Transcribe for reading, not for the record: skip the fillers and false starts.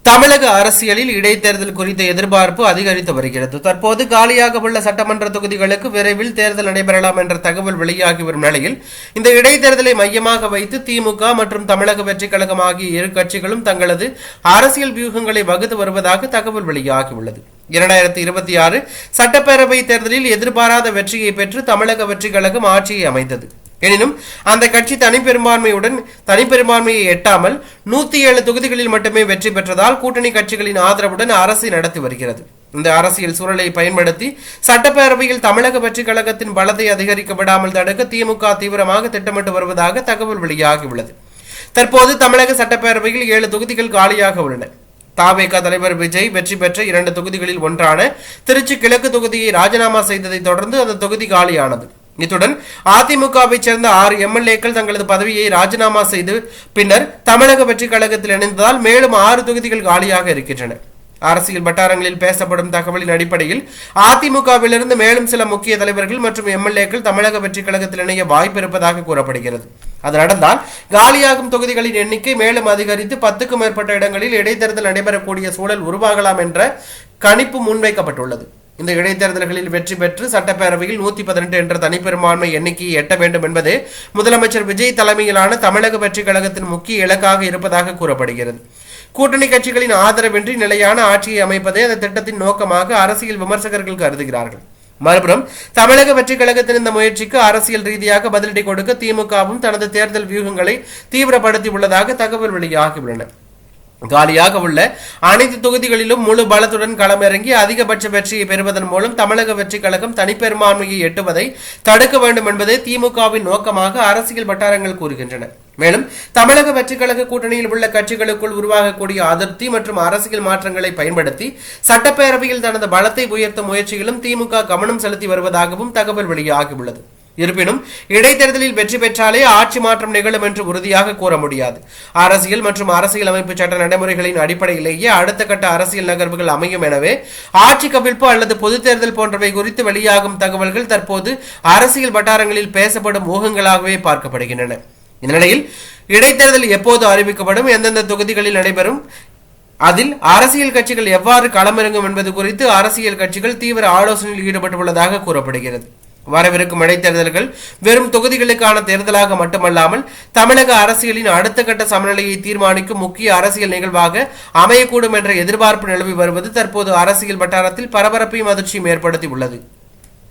தமிழக அரசியலில் இடைத்தேர்தல் குறித்த எதிர்பார்ப்பு அதிகரித்து வருகிறது. தற்போது காலியாக உள்ள சட்டமன்ற தொகுதிகளுக்கு விரைவில் தேர்தல் நடைபெறலாம் என்ற தகவல் வெளியாகி வரும் நிலையில் இந்த இடைத்தேர்தலை மையமாக வைத்து திமுக மற்றும் தமிழக வெற்றிக் கழகம் ஆகிய இரு கட்சிகளும் தங்களது அரசியல் வியூகங்களை வகுத்து வருவதாக தகவல் வெளியாகியுள்ளது. 2026 சட்டப்பேரவை தேர்தலில் எதிர்பாராத வெற்றியை பெற்று தமிழக வெற்றிக் கழகம் ஆட்சியை அமைத்தது. எனினும் அந்த கட்சி தனிப்பெரும்பான்மையை எட்டாமல் 107 தொகுதிகளில் மட்டுமே வெற்றி பெற்றதால் கூட்டணி கட்சிகளின் ஆதரவுடன் அரசை நடத்தி வருகிறது. இந்த அரசியல் சூழலை பயன்படுத்தி சட்டப்பேரவையில் தமிழக வெற்றிக் கழகத்தின் பலத்தை அதிகரிக்க விடாமல் தடுக்க திமுக தீவிரமாக திட்டமிட்டு வருவதாக தகவல் வெளியாகியுள்ளது. தற்போது தமிழக சட்டப்பேரவையில் 7 தொகுதிகள் காலியாக உள்ளன. தாவேகா தலைவர் விஜய் வெற்றி பெற்ற 2 தொகுதிகளில் ஒன்றான திருச்சி கிழக்கு தொகுதியை ராஜினாமா செய்ததை தொடர்ந்து அந்த தொகுதி காலியானது. இத்துடன் அதிமுகவை சேர்ந்த 6 எம்எல்ஏக்கள் தங்களது பதவியை ராஜினாமா செய்து பின்னர் தமிழக வெற்றிக் கழகத்தில் இணைந்ததால் மேலும் 6 தொகுதிகள் காலியாக இருக்கின்றன. அரசியல் வட்டாரங்களில் பேசப்படும் தகவலின் அடிப்படையில் அதிமுகவிலிருந்து மேலும் சில முக்கிய தலைவர்கள் மற்றும் எம்எல்ஏக்கள் தமிழக வெற்றிக் கழகத்தில் இணைய வாய்ப்பு இருப்பதாக கூறப்படுகிறது. அது நடந்தால் காலியாகும் தொகுதிகளின் எண்ணிக்கை மேலும் அதிகரித்து 10க்கும் மேற்பட்ட இடங்களில் இடைத்தேர்தல் நடைபெறக்கூடிய சூழல் உருவாகலாம் என்ற கணிப்பு முன்வைக்கப்பட்டுள்ளது. இந்த இடைத்தேர்தல்களில் வெற்றி பெற்று சட்டப்பேரவையில் 118 என்ற தனிப்பெரும்பான்மை எண்ணிக்கையை எட்ட வேண்டும் என்பதே முதலமைச்சர் விஜய் தலைமையிலான தமிழக வெற்றிக் கழகத்தின் முக்கிய இலக்காக இருப்பதாக கூறப்படுகிறது. கூட்டணி கட்சிகளின் ஆதரவின்றி நிலையான ஆட்சியை அமைப்பதே அந்த திட்டத்தின் நோக்கமாக அரசியல் விமர்சகர்கள் கருதுகிறார்கள். மறுபுறம் தமிழக வெற்றிக் கழகத்தின் இந்த முயற்சிக்கு அரசியல் ரீதியாக பதிலடி கொடுக்க திமுகவும் தனது தேர்தல் வியூகங்களை தீவிரப்படுத்தி உள்ளதாக தகவல் வெளியாகியுள்ளன. காலியாக உள்ள அனைத்து தொகுதிகளிலும் முழு பலத்துடன் களமிறங்கி அதிகபட்ச வெற்றியை பெறுவதன் மூலம் தமிழக வெற்றிக் கழகம் தனிப்பெரும்பான்மையை எட்டுவதை தடுக்க வேண்டும் என்பதே திமுகவின் நோக்கமாக அரசியல் வட்டாரங்கள் கூறுகின்றன. மேலும் தமிழக வெற்றிக் கழக கூட்டணியில் உள்ள கட்சிகளுக்குள் உருவாகக்கூடிய அதிருப்தி மற்றும் அரசியல் மாற்றங்களை பயன்படுத்தி சட்டப்பேரவையில் தனது பலத்தை உயர்த்தும் முயற்சியிலும் திமுக கவனம் செலுத்தி வருவதாகவும் தகவல் வெளியாகியுள்ளது. இருப்பினும் இடைத்தேர்தலில் வெற்றி பெற்றாலே ஆட்சி மாற்றம் நிகழும் என்று உறுதியாக கூற முடியாது. அரசியல் மற்றும் அரசியல் அமைப்பு சட்ட நடைமுறைகளின் அடிப்படையிலேயே அடுத்த கட்ட அரசியல் நகர்வுகள் அமையும். எனவே ஆட்சி கவிழ்ப்பு அல்லது பொது தேர்தல் போன்றவை குறித்து வெளியாகும் தகவல்கள் தற்போது அரசியல் வட்டாரங்களில் பேசப்படும் ஊகங்களாகவே பார்க்கப்படுகின்றன. இந்த நிலையில் இடைத்தேர்தல் எப்போது அறிவிக்கப்படும், எந்தெந்த தொகுதிகளில் நடைபெறும், அதில் அரசியல் கட்சிகள் எவ்வாறு களமிறங்கும் என்பது குறித்து அரசியல் கட்சிகள் தீவிர ஆலோசனையில் ஈடுபட்டுள்ளதாக கூறப்படுகிறது. வரவிருக்கும் இடைத்தேர்தல்கள் வெறும் தொகுதிகளுக்கான தேர்தலாக மட்டுமல்லாமல் தமிழக அரசியலின் அடுத்த கட்ட சமநிலையை தீர்மானிக்கும் முக்கிய அரசியல் நிகழ்வாக அமையக்கூடும் என்ற எதிர்பார்ப்பு நிலவி வருவது தற்போது அரசியல் வட்டாரத்தில் பரபரப்பையும் அதிர்ச்சியும் ஏற்படுத்தி உள்ளது.